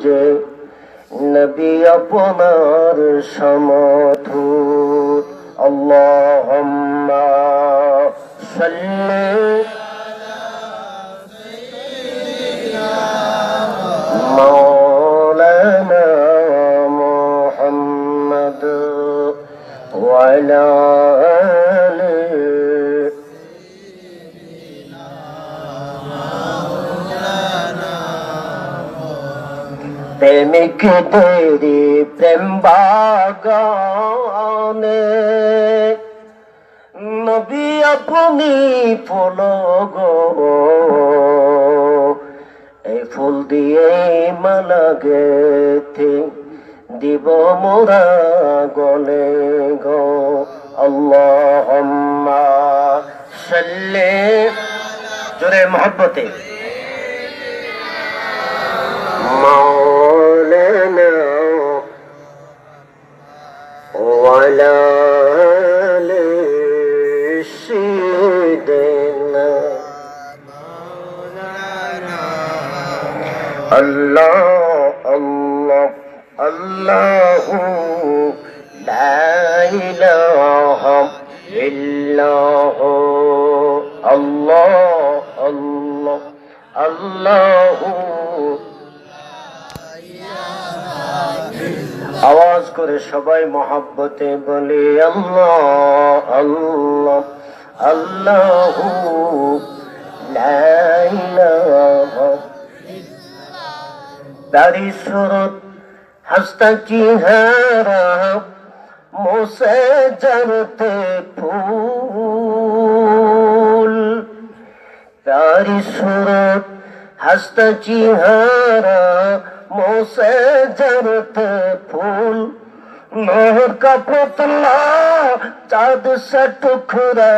যে নবী আপনার সমধুর আল্লাহুম্মা সাল্লি মাওলানা মুহাম্মদ ওয়া আলা প্রেমিক তেরি প্রেম বাগানে নবী আপনি ফুল গো, এই ফুল দিয়ে মালা গেথে দিব মোরা গলে গো। আল্লাহুম্মা সাল্লি জোরে মহব্বতে مولانا وعلى آل سيدنا الله الله الله لا إله إلا هو الله الله الله আওয়াজ করে সবাই মহব্বতে বলি আল্লাহ আল্লাহ আল্লাহু লা ইলাহা দারি সুরত হাসতা চেহারা মোসে জরতে ফুল দারি সুরত হাসতা চেহারা मोसे जरते फूल नूर का पुतला चाँद से टुकड़ा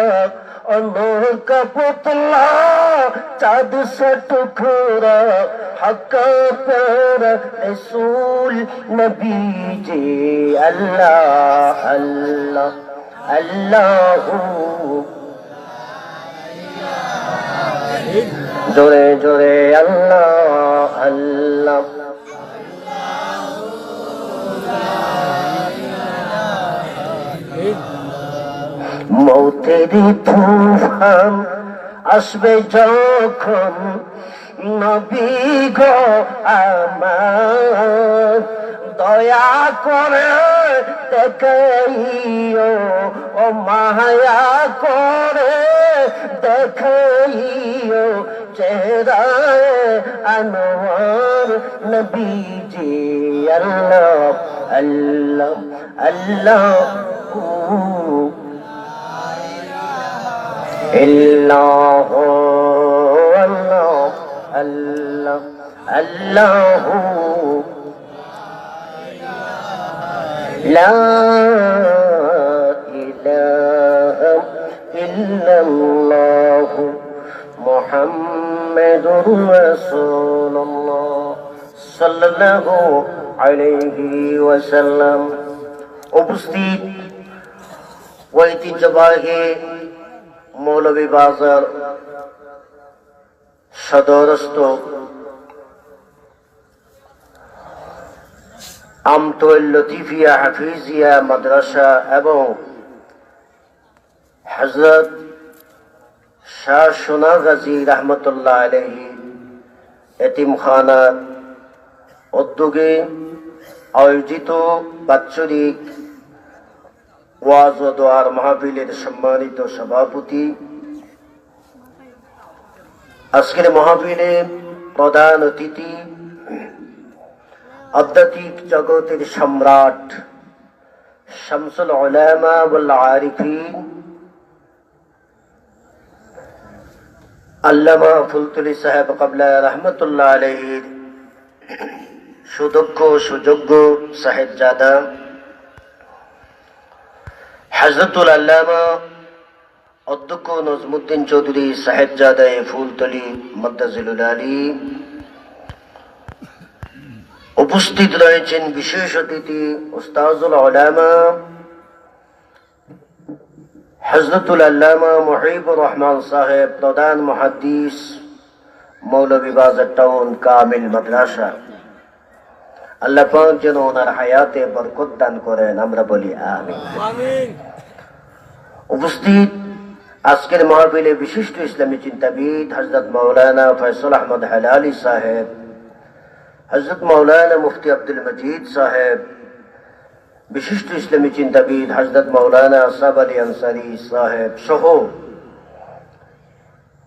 और नूर का पुतला चाँद से टुकड़ा हक्का प्यारा रसूल नबी जी अल्लाह अल्लाह अल्लाहू जोरे जोरे अल्लाह अल्लाह মৌতেরি তুফান আসবে যখন নবী গো আমার দয়া করে দেখাইও ও মায়া করে দেখাইও চেহারায় আনোয়ার নবীজি আল্লাহ আল্লাহ আল্লাহ الله الله الله الله لا إله إلا الله محمد رسول الله صلى الله عليه وسلم উপস্থিত ঐতিহ্যবাহী মৌলভীবাজার সদরস্থ আমতুল লতিফিয়া হাফিজিয়া মাদ্রাসা এবং হযরত শাহ সোনাগাজী রহমতুল্লাহ আলাইহি এতিমখানার উদ্যোগে আয়োজিত বাৎসরিক ওয়াজ ও দোয়ার মাহফিলের সম্মানিত সভাপতি, আজকের মাহফিলে প্রধান অতিথি আধ্যাত্মিক জগতের সম্রাট শামসুল উলামা ওয়াল আরিফিন আল্লামা ফুলতুলি সাহেব ক্বাবলা রহমতুল্লাহ আলাইহির সুদক্ষ সুযোগ্য সাহেবজাদা হযরতুল আল্লামা অধ্যক্ষ নজমুদ্দিন চৌধুরী সাহেবজাদা ফুলতলি মদ্দাজিলুল আলী, উপস্থিত রয়েছেন বিশেষ অতিথি উস্তাজুল উলামা হযরতুল আল্লামা মুহিবুর রহমান সাহেব, প্রধান মুহাদ্দিস মৌলভীবাজার টাউন কামিল মাদ্রাসা। আল্লাহ পাক যেন ওনার হায়াতে বরকত দান করেন, আমরা বলি আমিন। উপস্থিত আজকের মাহফিলে বিশিষ্ট ইসলামী চিন্তাবিদ হযরত মাওলানা ফয়সাল আহমদ হালালি সাহেব, হযরত মাওলানা মুফতি আব্দুল মজিদ সাহেব, বিশিষ্ট ইসলামী চিন্তাবিদ হযরত মাওলানা আসাব আলী আনসারী সাহেব সহ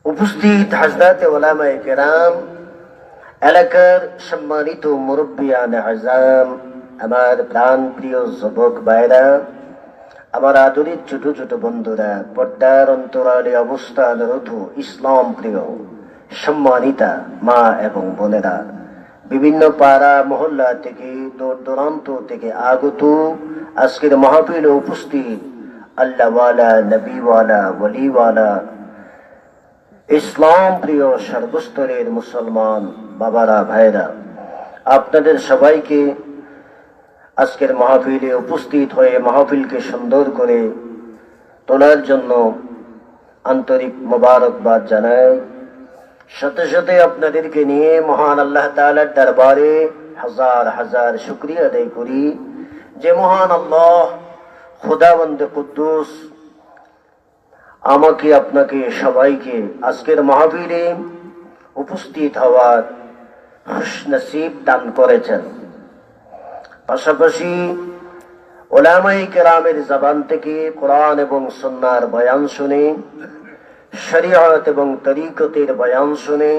উপস্থিত হযরতে উলামায়ে কেরাম, এলাকার সম্মানিত মুরব্বিয়ান আযম, আমার প্রাণ প্রিয় যুবক ভাইরা, আমার আদরের ছোট ছোট বন্ধুরা, পর্দার অন্তরালে অবস্থানরত ইসলাম প্রিয় সম্মানিতা মা এবং বোনেরা, বিভিন্ন পাড়া মহল্লা থেকে দূর দূরান্ত থেকে আগত আজকের মাহফিলে উপস্থিত আল্লাহওয়ালা, নবীওয়ালা, ওয়ালিওয়ালা, ইসলাম প্রিয় সর্বস্তরের মুসলমান বাবারা, ভাইরা, আপনাদের সবাইকে আজকের মাহফিলে উপস্থিত হয়ে মাহফিলকে সুন্দর করে তোলার জন্য আন্তরিক মোবারকবাদ জানাই। সাথে সাথে আপনাদেরকে নিয়ে মহান আল্লাহ তাআলার দরবারে হাজার হাজার শুকরিয়া আদায় করি যে মহান আল্লাহ খোদাবন্দ কুদ্দুস আমাকে, আপনাকে, সবাইকে আজকের মাহফিলে উপস্থিত হওয়ার খুশনসিব দান করেছেন। পাশাপাশি উলামায়ে কেরামের জবান থেকে কোরআন এবং সুন্নাহর বয়ান শুনে, শরীয়ত এবং তরিকতের বয়ান শুনে,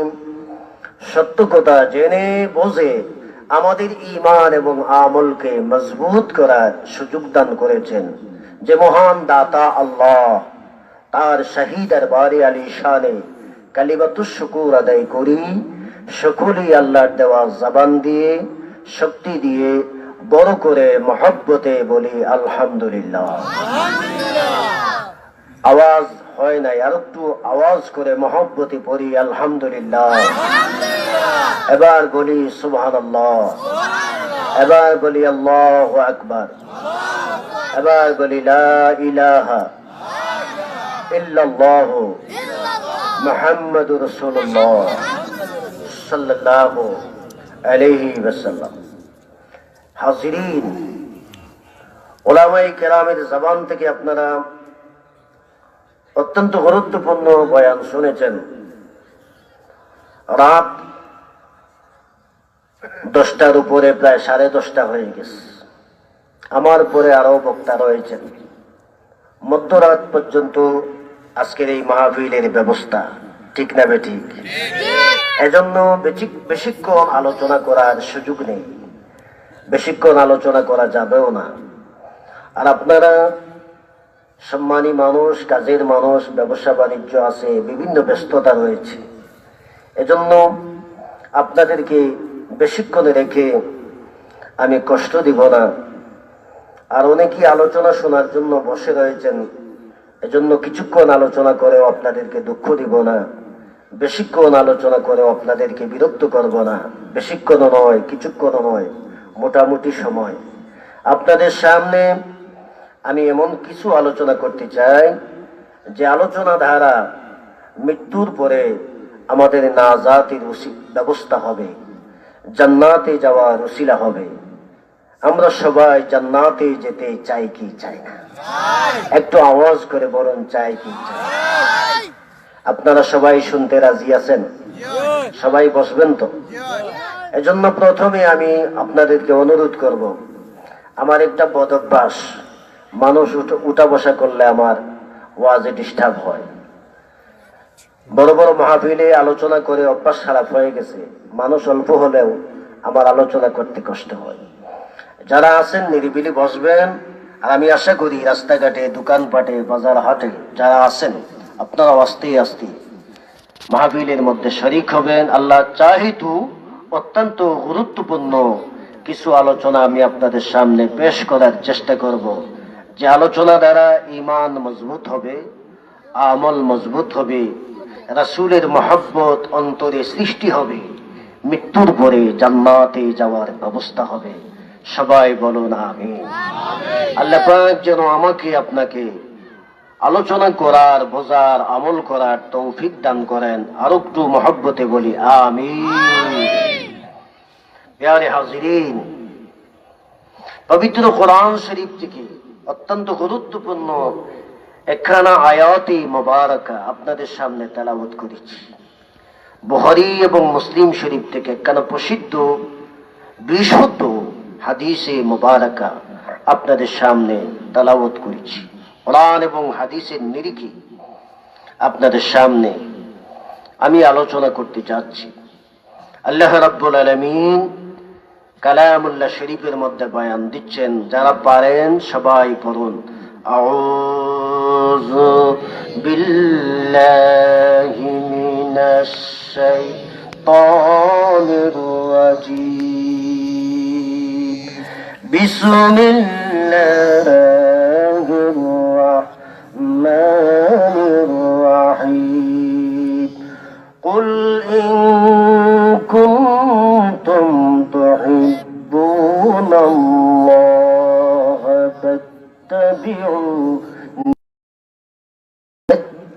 সত্য কথা জেনে বুঝে আমাদের ঈমান এবং আমলকে মজবুত করার সুযোগ দান করেছেন যে মহান দাতা আল্লাহ, তার শাহী দরবারে আলিশানে কালিমাতুশ শুকুর আদায় করি। সকলেই আল্লাহর দেওয়া জবান দিয়ে, শক্তি দিয়ে বড় করে মহব্বতে বলি আলহামদুলিল্লাহ। আওয়াজ হয় নাই, আর একটু আওয়াজ করে মহব্বতে পড়ি আলহামদুলিল্লাহ। এবার বলি সুবহানাল্লাহ, এবার বলি আল্লাহু আকবার, এবার বলি লা ইলাহা ইল্লাল্লাহু মুহাম্মাদুর রাসূলুল্লাহ সাল্লাল্লাহু আলাইহি ওয়াসাল্লাম। হাজিরিন, উলামায়ে কেরামের জবান থেকে আপনারা অত্যন্ত গুরুত্বপূর্ণ বয়ান শুনেছেন। রাত 10টার উপরে, প্রায় 10:30 হয়ে গেছে। আমার পরে আরো বক্তা রয়েছেন। মধ্যরাত পর্যন্ত আজকের এই মাহফিলের ব্যবস্থা, ঠিক না বেঠিক? এজন্য বেশিক্ষণ আলোচনা করার সুযোগ নেই, বেশিক্ষণ আলোচনা করা যাবেও না। আর আপনারা সম্মানী মানুষ, কাজের মানুষ, ব্যবসা বাণিজ্য আছে, বিভিন্ন ব্যস্ততা রয়েছে। এজন্য আপনাদেরকে বেশিক্ষণে রেখে আমি কষ্ট দিব না। আর অনেকেই আলোচনা শোনার জন্য বসে রয়েছেন, এজন্য কিছুক্ষণ আলোচনা করেও আপনাদেরকে দুঃখ দিব না, বেশিক্ষণ আলোচনা করেও আপনাদেরকে বিরক্ত করব না। বেশিক্ষণও নয়, কিছুক্ষণও নয়, মোটামুটি সময় আপনাদের সামনে আমি এমন কিছু আলোচনা করতে চাই যে আলোচনা দ্বারা মৃত্যুর পরে আমাদের নাজাতের ব্যবস্থা হবে, জান্নাতে যাওয়ার উসিলা হবে। আমরা সবাই জান্নাতে যেতে চাই কি চাই না? একটু আওয়াজ করে বলুন, চাই কি চাই? আপনারা সবাই শুনতে রাজি আছেন? সবাই বসবেন তো? এজন্য প্রথমে আমি আপনাদেরকে অনুরোধ করব, আমার একটা বদ অভ্যাস, মানুষ উঠা বসা করলে আমার ওয়াজে ডিস্টার্ব হয়। বড় বড় মাহফিলে আলোচনা করে অভ্যাস খারাপ হয়ে গেছে, মানুষ অল্প হলেও আমার আলোচনা করতে কষ্ট হয়। যারা আছেন নিরিবিলি বসবেন। আর আমি আশা করি রাস্তাঘাটে, দোকানপাটে, বাজার হাটে যারা আছেন আপনারা আস্তে আস্তে মাহফিলের মধ্যে শরীক হবেন। আল্লাহ চাহিতু অত্যন্ত গুরুত্বপূর্ণ কিছু আলোচনা আমি আপনাদের সামনে পেশ করার চেষ্টা করব, যে আলোচনা দ্বারা ঈমান মজবুত হবে, আমল মজবুত হবে, রাসূলের মহব্বত অন্তরে সৃষ্টি হবে, মৃত্যুর পরে জান্নাতে যাওয়ার ব্যবস্থা হবে। সবাই বলুন আমিন। আল্লাহ পাক যেন আমাকে আপনাকে আলোচনা করার, বোঝার, আমল করার তৌফিক দান করেন। আরো একটু মহব্বতে বলি আমিন। প্যারে হাজিরিন, পবিত্র কোরআন শরীফ থেকে অত্যন্ত গুরুত্বপূর্ণ একখানা আয়াতে মুবারাকা আপনাদের সামনে তেলাওয়াত করেছি। বুখারী এবং মুসলিম শরীফ থেকে একখানা প্রসিদ্ধ বিশুদ্ধ হাদিসে মুবারাকা আপনাদের সামনে তেলাওয়াত করেছি। কোরআন এবং হাদিসের নিরিখে আপনাদের সামনে আমি আলোচনা করতে যাচ্ছি। আল্লাহ রাব্বুল আলামিন কালামুল্লাহ শরীফের মধ্যে বয়ান দিচ্ছেন, যারা পারেন সবাই পড়ুন। আউযু বিল্লাহি মিনাশ শাইতানির রাজীম। বিসমিল্লাহির রাহমানির রাহিম। কুল ইন কুনতুম তুহিব্বুনাল্লাহা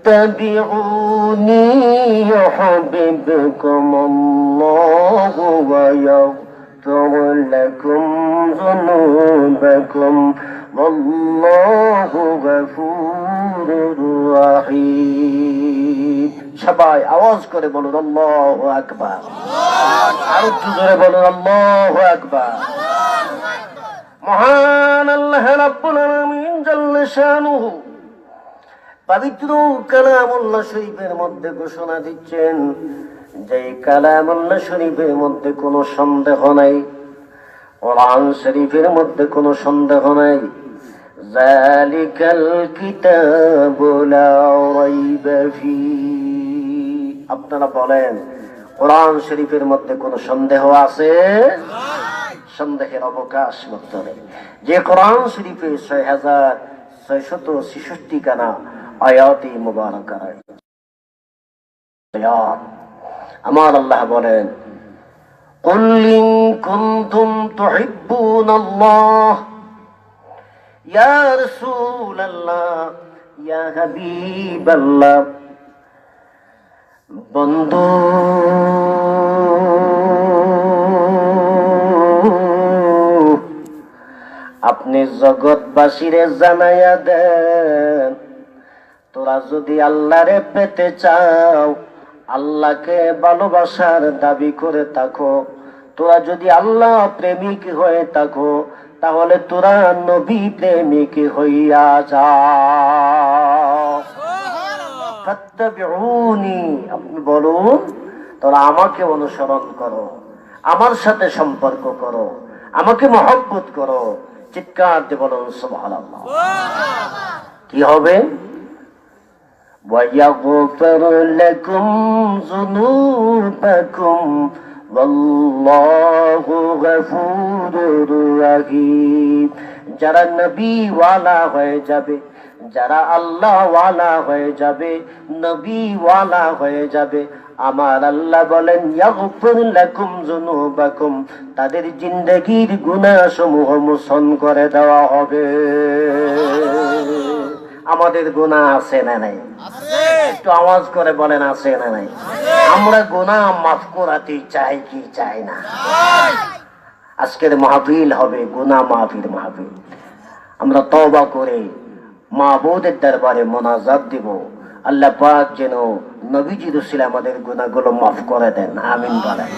فاتبعوني يحببكم الله ويغفر لكم ذنوبكم والله غفور رحيم। সবাই আওয়াজ করে বলুন আল্লাহু আকবার। আর একটু জোরে বলুন আল্লাহু আকবার। মহান আল্লাহ রাব্বুল আলামিন জাল্লা শানুহু পবিত্র কালামুল্লাহ শরীফের মধ্যে ঘোষণা দিচ্ছেন যে কালামুল্লাহ শরীফের মধ্যে কোনো সন্দেহ নাই, কোরআন শরীফের মধ্যে কোনো সন্দেহ নাই। যালিকাল কিতাবু লা রাইবা ফীহি। আপনারা বলেন, কোরআন শরীফের মধ্যে কোনো সন্দেহ আছে? সন্দেহের অবকাশ মুক্ত নেই। যে কোরআন শরীফে ৬৬৬৬ খানা আয়াতে মুবারাকা রয়েছে। আমার আল্লাহ বলেন, কুল ইন কুনতুম তুহিব্বুনাল্লাহ, ইয়া রাসূলুল্লাহ, ইয়া হাবিবাল্লাহ, বন্ধু আপনি জগৎবাসীরে জানাইয়া দেন, তোরা যদি আল্লাহরে পেতে চাও, আল্লাহকে ভালোবাসার দাবি করে থাকো, তোরা যদি আল্লাহ প্রেমিক হয়ে থাকো, তাহলে তোরা নবী প্রেমিক হইয়া যাও। ফাত্তাবিউনি, আপনি বলুন তোরা আমাকে অনুসরণ করো, আমার সাথে সম্পর্ক করো, আমাকে মহব্বত করো। চিৎকার দিয়ে বলুন সুবহানাল্লাহ। কি হবে? وَيَغْفِرْ لَكُمْ ذُنُوبَكُمْ وَاللَّهُ غَفُورٌ رَحِيمٌ। যারা নবী ওয়ালা হয়ে যাবে, যারা আল্লাহ ওয়ালা হয়ে যাবে, নবী ওয়ালা হয়ে যাবে, আমার আল্লাহ বলেন ইয়াগফির লাকুম যুনুবাকুম, তাদের জিন্দেগীর গুনাহ সমূহ মোচন করে দেওয়া হবে। আমাদের গুনাহ আছে না নাই? একটু আওয়াজ করে বলেন আছে না নাই? আমরা গুনাহ মাফ করাতে চাই কি চাই না? আজকের মাহফিল হবে গুনাহ মাফির মাহফিল। আমরা তওবা করে মাবুদের দরবারে মোনাজাত দিব, আল্লাহ পাক যেন নবীজি রাসূল আমাদের গুনাহগুলো মাফ করে দেন। আমিন বলেন।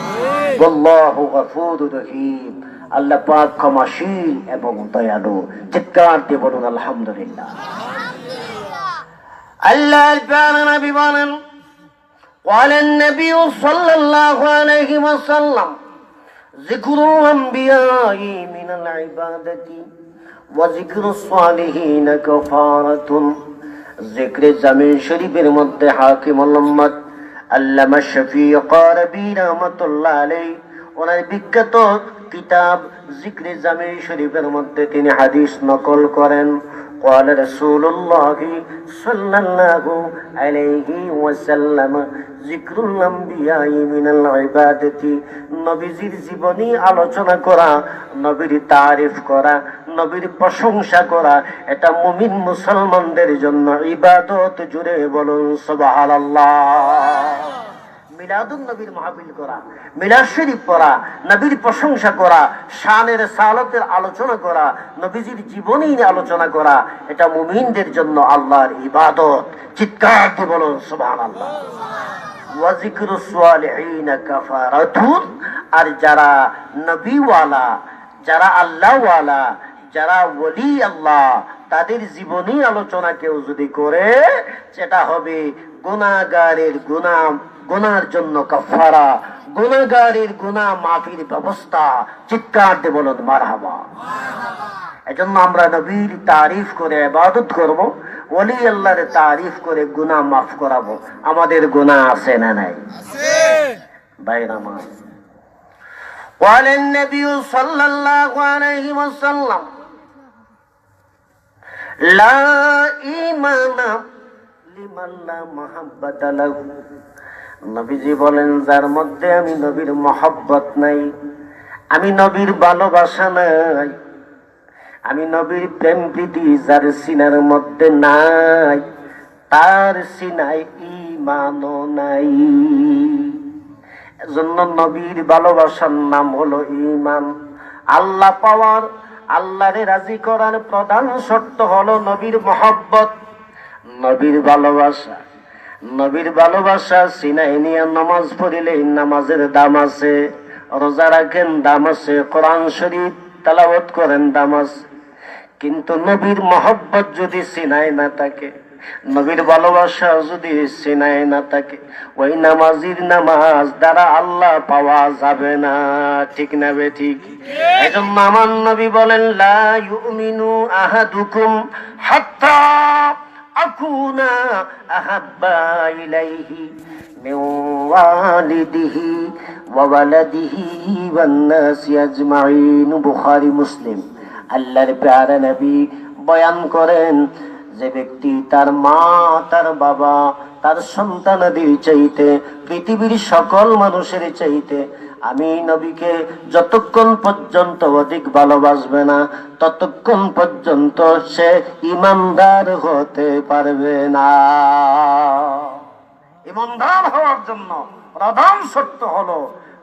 আল্লাহু গফুরুর রহিম, আল্লাহ পাক ক্ষমাশীল এবং দয়ালু। চিৎকার দিয়ে বলুন আলহামদুলিল্লাহ। আল্লাহর প্যারা নবী বলেন, قال النبي صلى الله عليه وسلم ذكر الأنبياء من العبادة وذكر الصالحين كفارة। জিক্র জামিন শরীফের মধ্যে হাকিমুল উম্মাত আল্লামা শফিক রাবি রাহমাতুল্লাহ আলাইহি ওনার বিখ্যাত কিতাব জিক্র জামিন শরীফের মধ্যে তিনি হাদিস নকল করেন। قال رسول الله صلى الله عليه وسلم ذكر الأنبياء من العبادة নবীজির জীবনী আলোচনা করা, নবীর তারিফ করা, নবীর প্রশংসা করা, এটা মুমিন মুসলমানদের জন্য ইবাদত। জুড়ে বলুন সুবহানাল্লাহ। মিলাদুন নবীর মাহফিল করা, মিলাদ শরীফ পড়া, নবীর প্রশংসা করা, শানের সালাতের আলোচনা করা, নবীজির জীবনী নিয়ে আলোচনা করা, এটা মুমিনদের জন্য আল্লাহর ইবাদত। চিৎকার দিয়ে বলুন সুবহানাল্লাহ। ওয়া যিকরুস সালিহিন কাফারাতুন, আর যারা নবীওয়ালা, যারা আল্লাহওয়ালা, যারা ওলি আল্লাহ, তাদের জীবনী আলোচনা কেউ যদি করে, সেটা হবে গুনাহগারের গুনার জন্য কাফারা, গুনাহগারের গুনাহ মাফির ব্যবস্থা। চিৎকার দিয়ে বলুন মারহাবা। এজন্য আমরা নবীর তারিফ করে ইবাদত করব, ওলি আল্লাহর তারিফ করে গুনাহ মাফ করাবো। আমাদের গুনাহ আছে না নাই? আছে ভাইরা আমার। قال النبي صلى الله عليه وسلم لا إيمان لمن لا محبة له। নবীজি বলেন, যার মধ্যে আমি নবীর মহব্বত নাই, আমি নবীর ভালোবাসা নাই, আমি নবীর প্রেম প্রীতি যার সিনার মধ্যে নাই, তার সিনায় ঈমানও নাই। এজন্য নবীর ভালোবাসার নাম হলো ঈমান। আল্লাহ পাওয়ার, আল্লাহরে রাজি করার প্রধান শর্ত হলো নবীর মহব্বত, নবীর ভালোবাসা। নবীর ভালোবাসা সিনাই নিয়ে নামাজ পড়িলে নামাজের দাম আছে, রোজা রাখেন দাম আছে, কোরআন শরীফ তেলাওয়াত করেন দাম আছে। কিন্তু নবীর মহব্বত যদি সিনায় না থাকে, নবীর ভালোবাসা যদি সিনায় না থাকে, ওই নামাজির নামাজ দ্বারা আল্লাহ পাওয়া যাবে না। ঠিক না বে ঠিক? এজন্য আমার নবী বলেন, লা ইউমিনু আহাদুকুম হাত্তা আকুনা আহাব্বা ইলাইহি মিন ওয়ালিদিহি ওয়া ওয়ালাদিহি ওয়ান নাসি আজমাইন। বুখারী মুসলিম। আল্লাহর প্যারা নবী বয়ান করেন, যে ব্যক্তি তার মা, তার বাবা, তার সন্তানাদের চাইতে, পৃথিবীর সকল মানুষের চাইতে আমি নবীকে যতক্ষণ পর্যন্ত অধিক ভালোবাসবে না, ততক্ষণ পর্যন্ত সে ঈমানদার হতে পারবে না। ঈমানদার হওয়ার জন্য প্রধান শর্ত হলো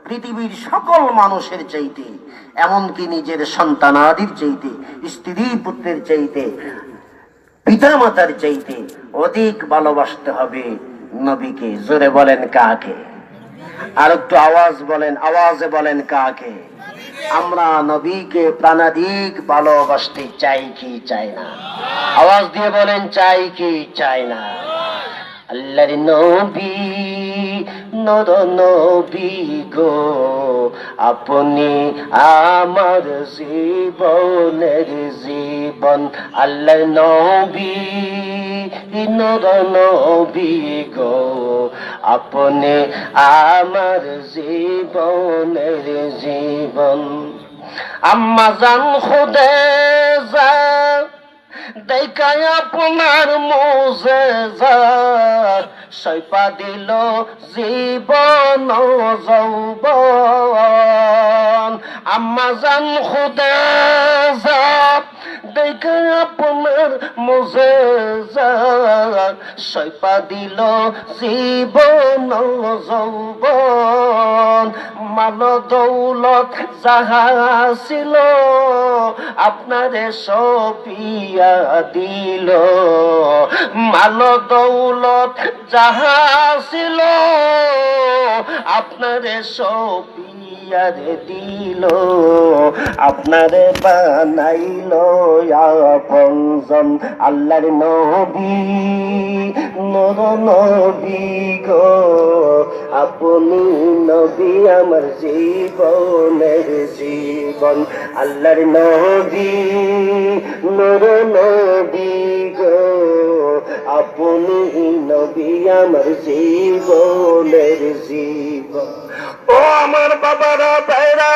পৃথিবীর সকল মানুষের চাইতে, এমনকি নিজের সন্তানাদির চাইতে, স্ত্রী পুত্রের চাইতে, পিতা মাতার চাইতে অধিক ভালোবাসতে হবে নবীকে। জোরে বলেন কাকে? আর একটু আওয়াজ বলেন, আওয়াজে বলেন কাকে? আমরা নবীকে প্রাণাধিক ভালোবাসতে চাই কি চাই না? আওয়াজ দিয়ে বলেন, চাই কি চাই না? আল্লাহর নবী, নর নবী গো, আপনি আমার জীবনের জীবন। আল্লাহর নবী, নর নবী গো, আপনি আমার জীবনের জীবন। আম্মা জান খুদেজা দেখায় আপনার মুজেজা, সৈপা দিল জীবন যৌবন। আম্মা জান খুদেজা দেখায় আপনার মুজেজা, সৈপা দিল জীবন যৌবন। মাল দৌলত যাহা ছিল আপনারে সপিয়া দিল, মাল দৌলত যাহা ছিল আপনারে সপিয়া দিল, আপনারে বানাইল আপনজন। আল্লাহর নবী, নর নবী গো, আপনি নবী আমার জীবনের জীবন। আল্লাহর নবী, নর নবী গো, আপনি নবী আমার জীবনের জীবন। ও আমার বাবারা ভাইরা,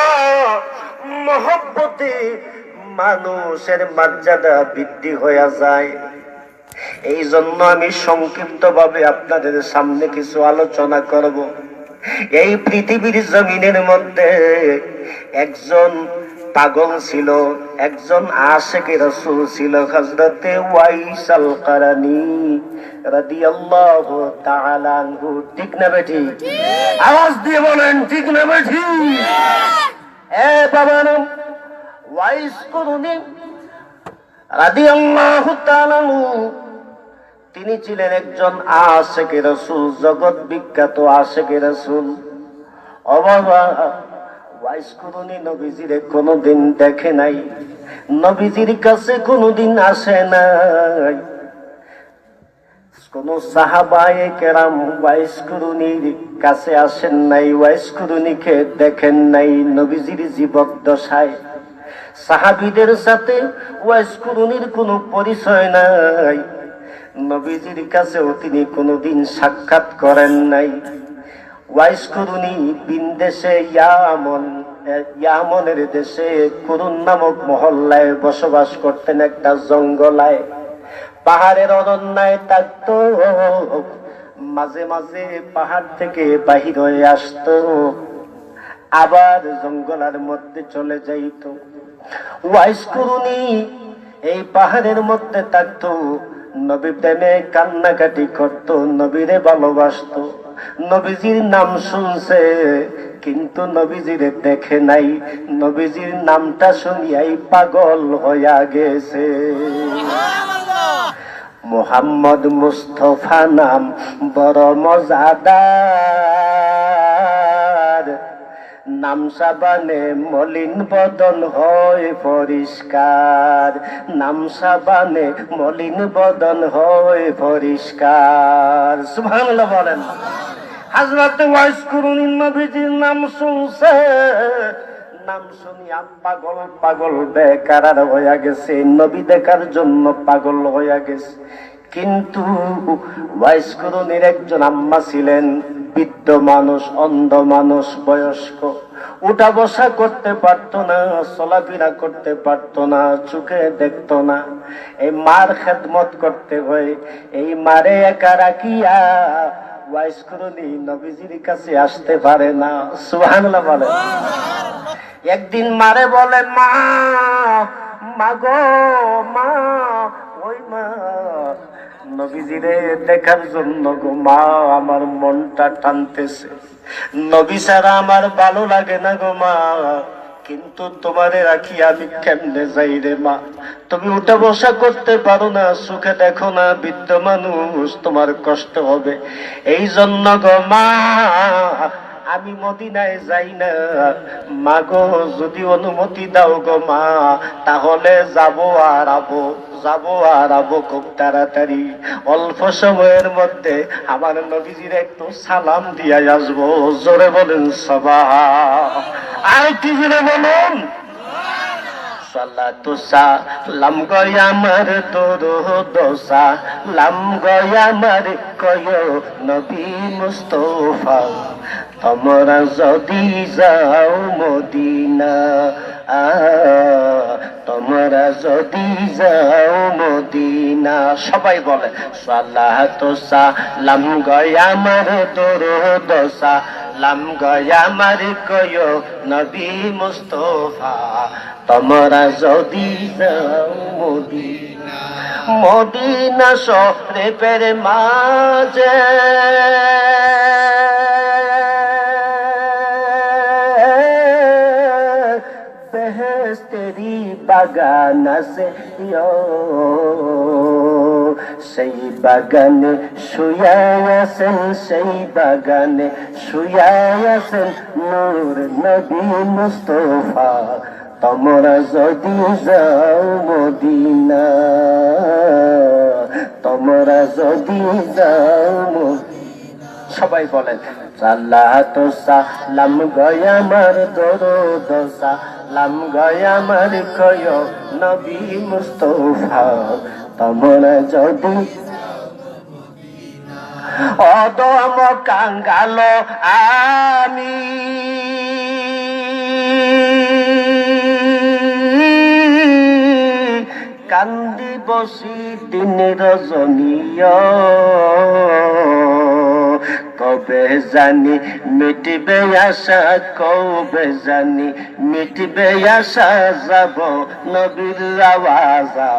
মহব্বতে মানুষের মর্যাদা বৃদ্ধি হয়ে যায়। এই জন্য আমি সংক্ষিপ্ত ভাবে আপনাদের সামনে কিছু আলোচনা করব। এই পৃথিবীর জমিনের মধ্যে একজন পাগল ছিল, একজন আশিকে রাসূল ছিল, হযরতে ওয়াইস আল কারানী রাদিয়াল্লাহু তাআলা আনহু। ঠিক না বেঠি? আওয়াজ দিয়ে বলেন ঠিক না বেঠি? এ বাবা নাম ওয়াইস কারানী রাদিয়াল্লাহু তাআলা আনহু, তিনি ছিলেন একজন আশিকে রাসূল, জগৎ বিখ্যাত আশিকে রাসূল। ও বাবা, ওয়াইস কারানী নবীজিরে কোনোদিন দেখে নাই, নবীজির কাছে কোনোদিন আসে নাই। কোন সাহাবায়ে কেরাম ওয়াইস কারানীর কাছে আসেন নাই, ওয়াইস কারানীকে দেখেন নাই নবীজির জীবদ্দশায়। সাহাবীদের সাথে ওয়াইস কারানীর কোনো পরিচয় নাই, নবীজির কাছেও তিনি কোনোদিন সাক্ষাৎ করেন নাই। ওয়াইস কারানী বিনদেশে ইয়ামনের দেশে কুরুন নামক মহল্লায় বসবাস করতেন, একটা জঙ্গলায়, পাহাড়ের অরণ্যায় থাকতো। মাঝে মাঝে পাহাড় থেকে বাহির হয়ে আসতো, আবার জঙ্গলের মধ্যে চলে যাইত। ওয়াইস কারানী এই পাহাড়ের মধ্যে থাকতো, নবী প্রেমে কান্নাকাটি করত, নবীরে ভালোবাসত, নবীজির নাম শুনছে কিন্তু নবীজিরে দেখে নাই, নবীজির নামটা শুনিয়াই পাগল হইয়া গেছে। মুহাম্মদ মুস্তাফা নাম বড় মজাদার, নাম সাবানে মলিন বদন হয় পরিষ্কার, নাম সাবানে মলিন বদন হয় পরিষ্কার। সুবহানাল্লাহ বলেন। হযরত ওয়াইস কারানী নবীজির নাম শুনছে, নাম শুনিয়া পাগল পাগল বেকার হইয়া গেছে, নবী দেখার জন্য পাগল হইয়া গেছে। কিন্তু ওয়াইস কারানীর একজন আম্মা ছিলেন, বৃদ্ধ মানুষ, অন্ধ মানুষ, বয়স্ক, উঠা বসা করতে পারতো না, চলাফেরা করতে পারতো না, চোখে দেখতো না। এই মার খেদমত করতে হয়, এই মারে একা রাখিয়া ওয়াইস কারানী নবীজির কাছে আসতে পারে না। সুবহানাল্লাহ বলে। একদিন মারে বলে, মা, মা গো মা, ওই মা, নবীজিরে দেখার জন্য গো মা, আমার মনটা টানতেছে, নবী ছাড়া আমার ভালো লাগে না গো মা, কিন্তু তোমারে রাখি আমি কেমনে যাই রে মা, তুমি উঠা বসা করতে পারো না, সুখে দেখো না, বৃদ্ধ মানুষ, তোমার কষ্ট হবে, এই জন্য গো মা আমি মদিনায় যাই না, মা গো যদি অনুমতি দাও গো মা, তাহলে যাবো আর আবো, যাবো আর আবো খুব তাড়াতাড়ি, অল্প সময়ের মধ্যে আমার নবীজির একটু সালাম দিয়ে আসবো। জোরে বলেন সুবহান। আর কি জোরে বলুন। সালাতু সালাম গয় আমার দরুদ সালাম গয় আমার কয় নবী মুস্তাফা, তোমরা যদি যাও মদিনা, তোমরা যদি যাও মদিনা, সবাই বলে সালাতু সালাম গয় আমার দরুদ সালাম গয় আমার কয় নবী মুস্তাফা, তোমরা যদি যাও মদিনা, মদিনা শরীফের মাঝে বেহেশতেরি বাগান আছে, সেই বাগানে শুয়া আছেন, সেই বাগানে শুয়া আছেন নূর নবী মুস্তাফা, তোমরা যদি যাও মদিনা, তোমরা যদি যাও মদিনা, সবাই বলেন সালাতু সালাম গয় আমার দরুদ সালাম গয় আমার কয় নবী মুস্তাফা, তোমরা যদি অদম কাঙ্গাল আমি বসি দিন রজনীয়, কবে জানি মিটবে আশা, কবে জানি মিটবে আশা, যাব নবীর আওয়াজা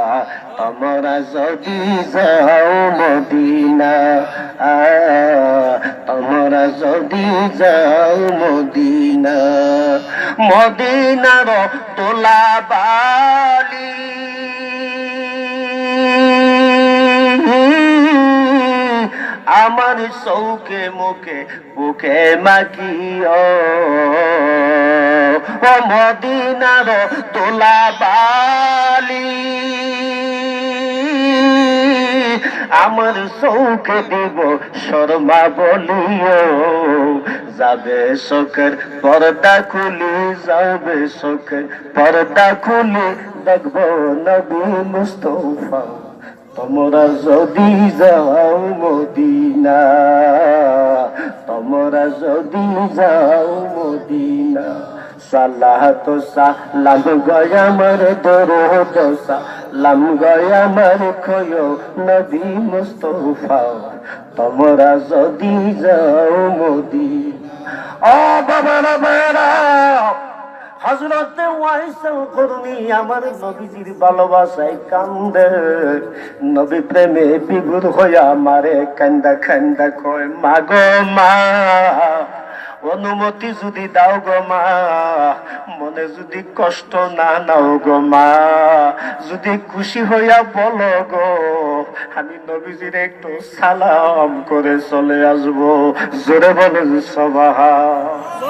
তোমরা যদি যাও মদিনা, তোমরা যদি যাও মদিনা। মদিনার তোলা বালি আমার চৌকে মুখে বুকে মাখিও, ও মদিনার তোলা বালি আমার চৌকে দিব শর্মা বলিও, যাবে শোকের পর্দা খুলি, যাবে শোকের পর্দা খুলি, দেখবো নবী মুস্তফা তোমরা যদি যাও মদিনা, তোমরা যদি যাও মদিনা। সালাত সালাম গয়া আমার দরুদ সালাম গয়া আমার খোয় নবী মুস্তফা তোমরা যদি যাও মদিনা। ও বাবারা বাবারা, হযরতে ওয়াইসুল করনি আমার নবীজির ভালোবাসায় কান্দে, নবী প্রেমে বিভোর হইয়া মারে কান্দা কান্দা কয় মা গো মা, অনুমতি যদি দাও গো মা, মনে যদি কষ্ট না নাও গো মা, যদি খুশি হইয়া বলো গো, আমি নবীজির একটু সালাম করে চলে আসবো। জোরে বলে সুবহানাল্লাহ।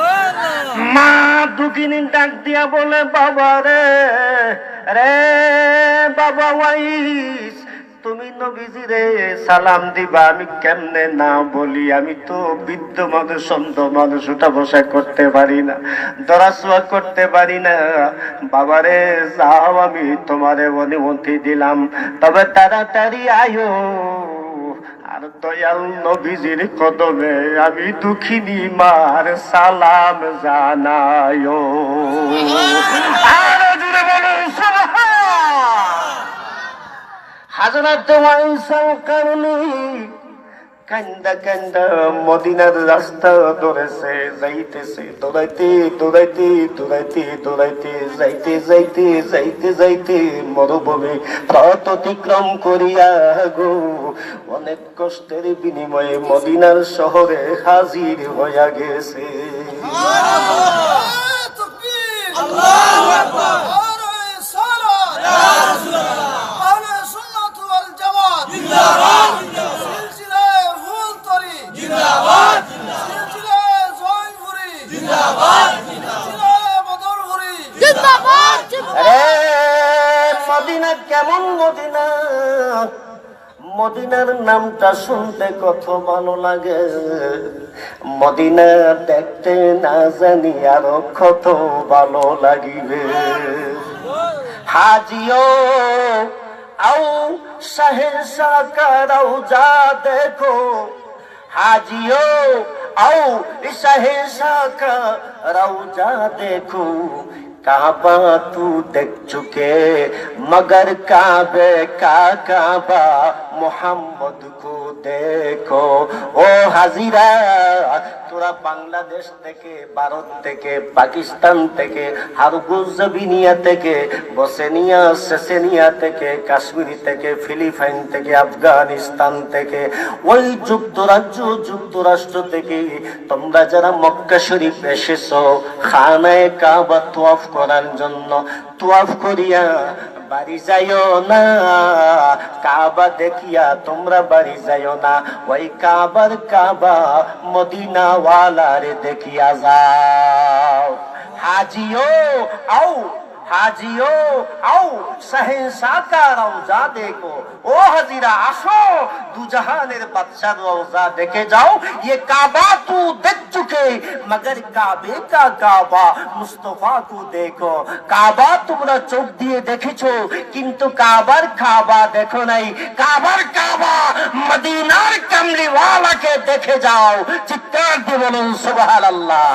মা দুঃখিনী ডাক দিয়া বলে বাবা রে, রে বাবা ওয়াইস, তুমি নবীজিরে সালাম দিবা, আমি কেমনে না বলি? আমি তো বৃদ্ধ মানুষ, অন্ধ মানুষ, উঠা বসা করতে পারি না, দরাসোয়া করতে পারি না। বাবারে যাও, আমি তোমারে অনুমতি দিলাম, তবে তাড়াতাড়ি আয়ো আর দয়াল নবীজির কদমে আমি দুঃখিনী মার সালাম জানায়ো। আর জুড়ে বলো হযরত ওয়াইসুল করনি কান্দা কান্দা মদিনার রাস্তা ধরেছে, যাইতেছে দৌড়াইতে দৌড়াইতে দৌড়াইতে দৌড়াইতে যাইতে যাইতে যাইতে যাইতে মরুভূমি পথ অতিক্রম করিয়া গো অনেক কষ্টের বিনিময়ে মদিনার শহরে হাজির হইয়া গেছে। আল্লাহু আকবার। মদিনা কেমন মদিনা, মদিনার নামটা শুনতে কত ভালো লাগে, মদিনা দেখতে না জানি আরো কত ভালো লাগিবে। হাজিও আও শাহেনশাহ কা রওজা দেখো, हाजियो आओ शहंशाह का रौजा देखो, काबा तू देख चुके मगर काबे का काबा मोहम्मद को देखो। ও হাজিরা, তোরা বাংলাদেশ থেকে, ভারত থেকে, পাকিস্তান থেকে, হারগুজবিনিয়া থেকে, বসনিয়া সেসেনিয়া থেকে, কাশ্মীর থেকে, ফিলিপাইন থেকে, আফগানিস্তান থেকে, ওই যুক্তরাষ্ট্র থেকে তোমরা যারা মক্কা শরীফ এসেছো খানায়ে কাবা তওয়াফ করার জন্য, তওয়াফ করিয়া বাড়ি যাইও না, কাবা দেখিয়া তোমরা বাড়ি যাইও না, ওই কাবার কাবা মদিনা ওয়ালারে দেখিয়া যাও। হাজিও আও হাজিও আও শাহেনশাহ কা রওজা দেখো, ও হাজিরা আসো দুজাহানের বাদশার রওজা দেখে যাও। ये काबा तू देख चुके मगर काबे का काबा मुस्तफा को देखो। काबा তোমরা চোখ দিয়ে দেখেছো কিন্তু কাবার কাবা দেখো নাই, কাবার কাবা মদিনার কামলিওয়ালাকে দেখে যাও। চিৎকার দিয়ে বলুন সুবহানাল্লাহ।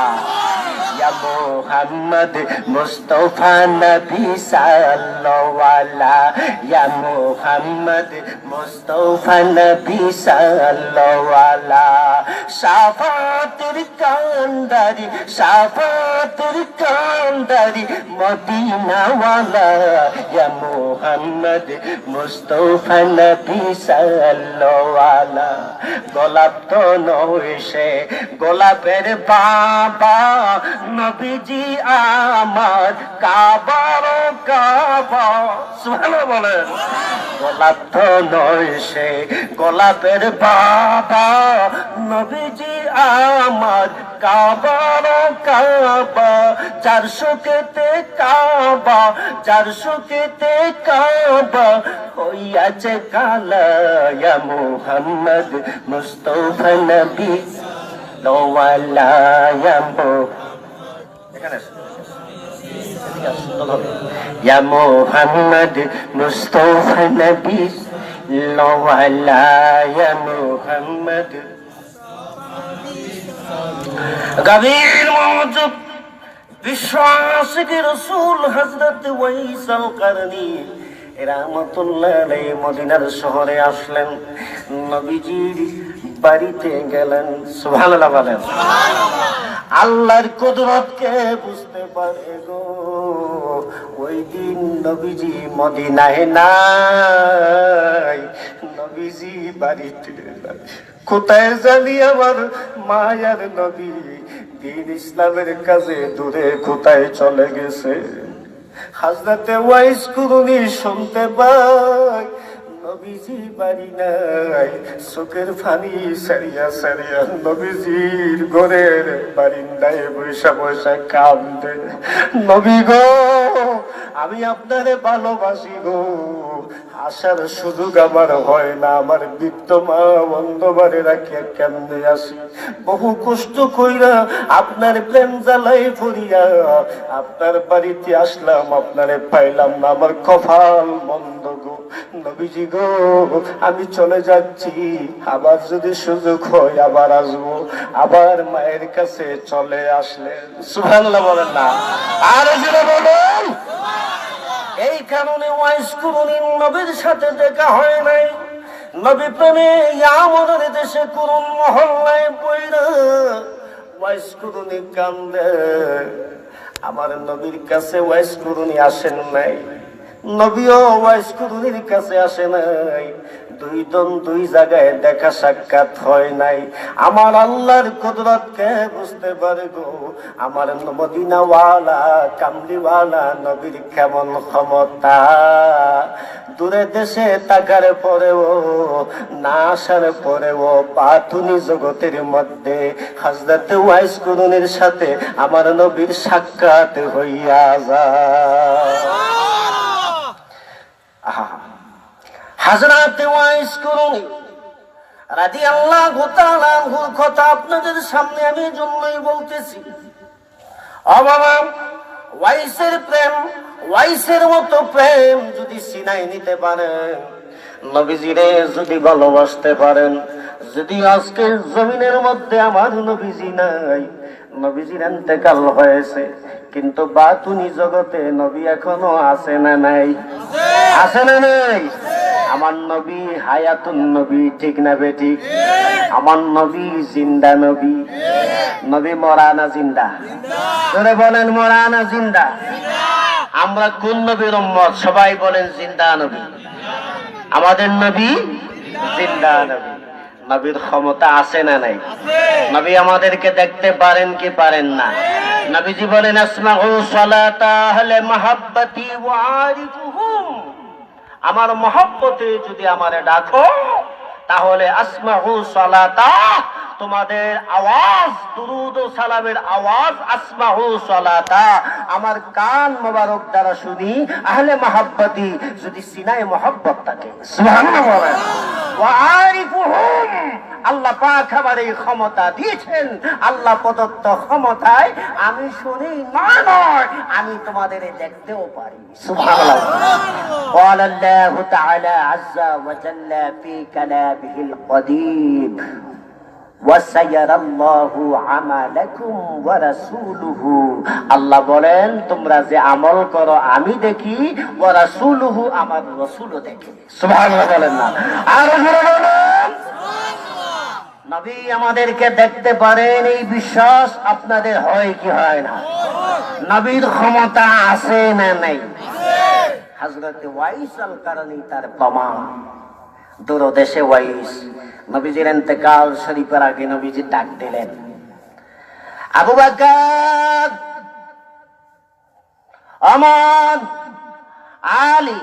ইয়া মুহাম্মদ মুস্তাফা নবী সাল্লাল্লাহু আলাইহি ইয়া মুহাম্মদ মুস্তাফা নবী সাল্লাল্লাহু আলাইহি শাফাতের কান্ডারি শাফাতের কান্ডারি মদিনা ওয়ালা ইয়া মুহাম্মদ মুস্তাফা নবী সাল্লাল্লাহু আলাইহি গোলাপ তো নয় সে গোলাপের বাবা নবীজি আমার কাবার কাবা সুবহানাল্লাহ বলেন গোলাপ তো নয় সে গোলাপের বাবা নবীজি আমার কাবার কাবা চারশোকেতে কাবা চারশোকেতে কাবা হইয়াছে কালা ইয়া মুহাম্মদ মুস্তাফা নবী লোয়ালা ইয়া ইয়া মুহাম্মদ মুস্তাফা নবী লোয়ালা ইয়া মুহাম্মদ গভীর মনোযোগ বিশ্বাসী রাসূল হযরত ওয়াইস আল কারনী রাহমাতুল্লাহ আলাইহি মদিনার শহরে আসলেন নবীজির বাড়িতে গেলেন সুবহানাল্লাহ বলেন আল্লাহর কুদরতকে বুঝতে পারে গো ওই দিন নবীজি মদিনায় নাই নবীজি বাড়িতে কোথায় জানি আমার মায়ার নবী দিন ইসলামের কাছে দূরে কোথায় চলে গেছে হযরতে ওয়াইস কুরুনি শুনতে পায় নবীজি বাড়ি নাই চোখের পানি সারিয়া সারিয়া নবীজির ঘরের বারিন্দায় বৈশা বৈশা কাঁদে নবী গো আমি আপনারে ভালোবাসি গো আসার সুযোগ আমার হয় না আমার বৃদ্ধ মা বন্ধবারে রাখিয়া কেমনে আসি বহু কষ্ট কইরা আপনার প্রেম জ্বালাই পড়িয়া আপনার বাড়িতে আসলাম আপনারে পাইলাম না আমার কপাল মন্দ গো নবীজি গো আমি চলে যাচ্ছি আবার যদি সুযোগ হয় আবার আসবো আবার মায়ের কাছে চলে আসলেন সুবহানাল্লাহ বলেন না আর জোরে বলুন এই কারণে ওয়াইস কুরুনি নবীর সাথে দেখা হয় নাই নবী প্রেমে ইয়ামনের দেশে কুরুন মহল্লায় পয়রা ওয়াইস কুরুনি কান্দে আমার নবীর কাছে ওয়াইস কুরুনি আসেন নাই নবীও ওয়াইস কুরুনির কাছে আসে নাই দুই জন দুই জায়গায় দেখা সাক্ষাৎ হয় নাই আমার আল্লাহর কুদরতকে বুঝতে পারে গো আমার মদিনাওয়ালা কামলিওয়ালা নবীর কেমন ক্ষমতা দূরে দেশে তাকার পরেও না আসার পরেও বাতুনি জগতের মধ্যে হযরত ওয়াইস কুরুনির সাথে আমার নবীর সাক্ষাৎ হইয়া যায় হযরত ওয়াইস কুরুনি রাদিয়াল্লাহু তাআলা আনহুর কথা আপনাদের সামনে আমি জন্যই বলতেছি ও বাবা ওয়াইসের প্রেম ওয়াইসের মতো প্রেম যদি সিনাই নিতে পারেন নবীজিরে যদি ভালোবাসতে পারেন যদি আজকে জমিনের মধ্যে আমার নবীজি নাই নবীজির ইন্তেকাল হয়েছে কিন্তু বাতুনি জগতে নবী এখনো আছে না নাই আছে না নাই আমার নবী হায়াতুন নবী ঠিক না বেঠিক আমার নবী জিন্দা নবী নবী মরা না জিন্দা জোরে বলেন মরা না জিন্দা আমরা কোন নবীর উম্মত সবাই বলেন জিন্দা নবী আমাদের নবী জিন্দা নবী নবীর ক্ষমতা আছে না নাই নবী আমাদেরকে দেখতে পারেন কি পারেন না নবীজি বলেন আসমাউ সালাতা আহলে মাহাব্বতি ওয়া আরিফুহুম আমার মহব্বতে যদি আমারে ডাকো তাহলে আসমাউ সালাতা তোমাদের আওয়াজ দুরুদ ও সালামের আওয়াজ আসমাউ সালাতা আমার কান মোবারক দ্বারা শুনি আহলে মাহাব্বতি যদি সিনায় মহব্বত থাকে সুবহানাল্লাহ বলেন ওয়া আরিফুহুম আল্লাহ পাক আমার এই ক্ষমতা দিয়েছেন আল্লাহ প্রদত্ত ক্ষমতায় আমি শুনি নয় আমি তোমাদের দেখতেও পারি সুবহানাল্লাহ قال الله تعالى عز وجل في كلامه القديم ওয়াসায়ারাল্লাহু আমালাকুম ওয়া রাসূলুহু, আল্লাহ বলেন তোমরা যে আমল করো আমি দেখি, ওয়া রাসূলুহু, আমার রাসূলও দেখে। সুবহানাল্লাহ বলেন না? আর বলেন নবী আমাদেরকে দেখতে পারেন, এই বিশ্বাস আপনাদের হয় কি হয় না? নবীর ক্ষমতা আছে না নাই? হযরত ওয়াইস আল কারনী তার প্রমাণ। দূরদেশে ওয়াইস নবীজির ইন্তেকাল শরীফের আগে নবীজি ডাক দিলেন, আবু বকর, ওমর, আলী,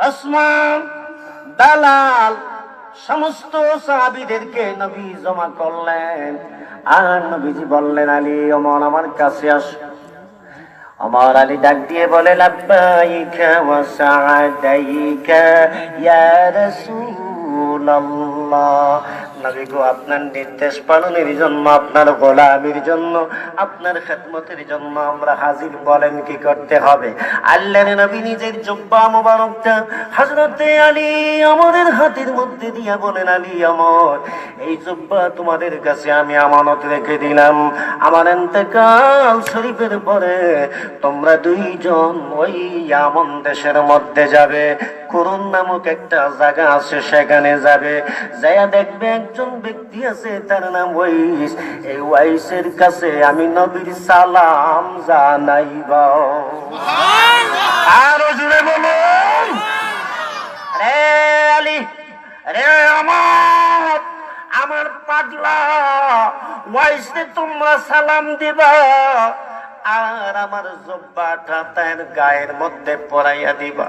ওসমান, বেলাল, সমস্ত সাহাবীদেরকে নবী জমা করলেন। আর নবীজি বললেন, আলী, ওমর আমার কাছে আসো। ওমর আলী ডাক দিয়ে বলে, লাব্বাইকা ওয়া সাআদাইকা ইয়া রাসূলুল্লাহ। নবী গো, আপনার নির্দেশ পালনের জন্য, আপনার গোলামির জন্য, আপনার খেদমতের জন্য আমরা হাজির। বলেন কি করতে হবে? আল্লাহর নবী নিজের জুব্বা মোবারকটা হযরতে আলী ওমরের হাতের মধ্যে দিয়া বলেন, আলী, ওমর, এই জুব্বা তোমাদের কাছে আমি আমানত রেখে দিলাম। আমার ইন্তেকাল শরীফের পরে তোমরা দুইজন ওই ইয়ামন দেশের মধ্যে যাবে, কুরুন নামক একটা জায়গা আছে, সেখানে যাবে। যাইয়া দেখবে একজন ব্যক্তি আছে, তার নাম ওয়াইস। এই ওয়াইসের কাছে আমি নবীর সালাম জানাইবা। আরো জুড়ে বলুন, রে আলী, রে আমার পাগলা ওয়াইসে তোমরা সালাম দিবা, আর আমার জব্বাটা তার গায়ের মধ্যে পরাইয়া দিবা।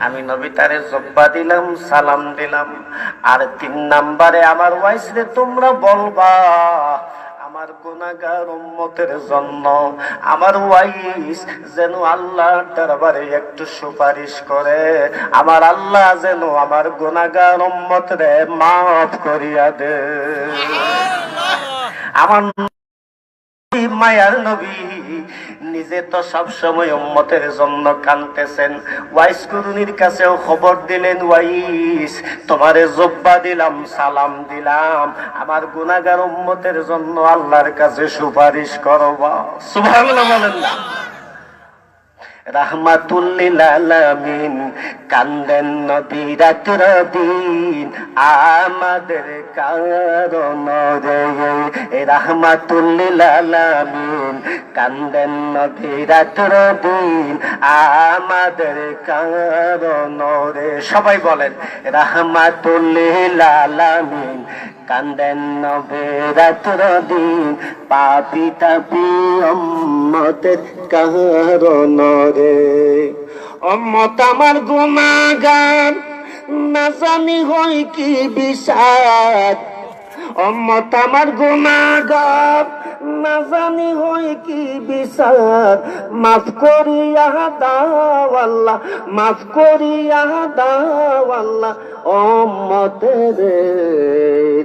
আমি নবী তারে জব্বা দিলাম, সালাম দিলাম। আর 3 নম্বরে আমার ওয়াইসরে তোমরা বলবা, আমার গুনাহগার উম্মতের জন্য আমার ওয়াইস যেন আল্লাহর দরবারে একটু সুপারিশ করে, আমার আল্লাহ যেন আমার গুনাহগার উম্মতরে মাফ করিয়া দে। আমার মায়ার নবী নিজে তো সব সময় উম্মতের জন্য কাঁদতেছেন। ওয়াইস কুরুনির কাছেও খবর দিলেন, ওয়াইস, তোমারে জব্বা দিলাম, সালাম দিলাম, আমার গুনাহগার উম্মতের জন্য আল্লাহর কাছে সুপারিশ করবা। সুবহানাল্লাহ বলেন না? রাহমাতুল লিল আলামিন কান্দেন নবী রাতের দিন, আমাদের কারণ রে। রাহমাতুল লিল আলামিন কান্দেন নবী রাতের দিন, আমাদের কারণ রে। সবাই বলেন, রাহমাতুল লিল আলামিন কান্দেন নবী রাতের দিন, পাপী তাপী উম্মতের কারণ রে। উম্মত আমার গুনাহগার, না জানি হয় কি বিষাদ। উম্মত আমার গুনাহগার, না জানি হয় কি বিষাদ। মাফ করিয়া দাও আল্লাহ, মাফ করিয়া দাও আল্লাহ উম্মতের।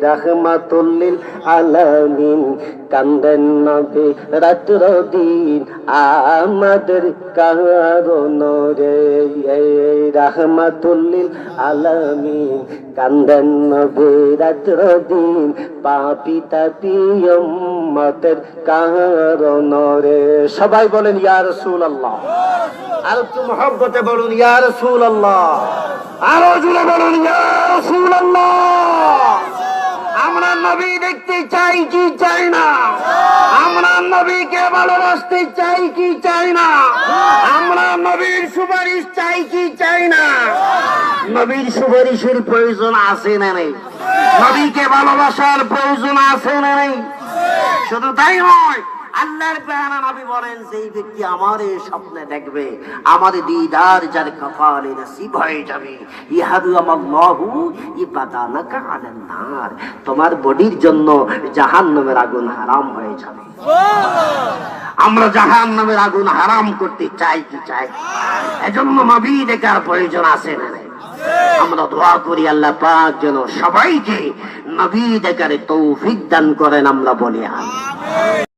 রাহমাতুল লিল আলামিন কান্দেন নবী রাতের দিন, আমাদের কারণ রে। রাহমাতুল লিল আলামিন কান্দেন নবী রাতের দিন, পাপী তাপী উম্মতের কারণ রে। সবাই বলেন ইয়া রাসূলুল্লাহ। আর একটু মহব্বতে বলুন ইয়া রাসূলুল্লাহ। আরো জোরে বলুন ইয়া রাসূলুল্লাহ। আমরা নবী দেখতে চাই কি চাই না? আমরা নবীকে ভালোবাসতে চাই কি চাই না? আমরা নবীর সুপারিশ চাই কি চাই না? নবীর সুপারিশের প্রয়োজন আছে না নেই? নবীকে ভালোবাসার প্রয়োজন আছে না নেই? শুধু তাই নয়, আল্লাহর পেয়ারা নবী বলেন, যেই ব্যক্তি আমার এই স্বপ্নে দেখবে, আমার দিদার যার কপালে নসিব হয়ে যাবে, ইহারামাল্লাহু ইবাদানাকা আলান নার, তোমার বডির জন্য জাহান্নামের আগুন হারাম হয়ে যাবে। আমরা জাহান্নামের আগুন হারাম করতে চাই কি চাই? এজন্য নবী দেখার প্রয়োজন আছে না? আমরা দোয়া করি আল্লাহ পাক যেন সবাইকে নবী দেখার তৌফিক দান করেন। আমরা বলি আমিন।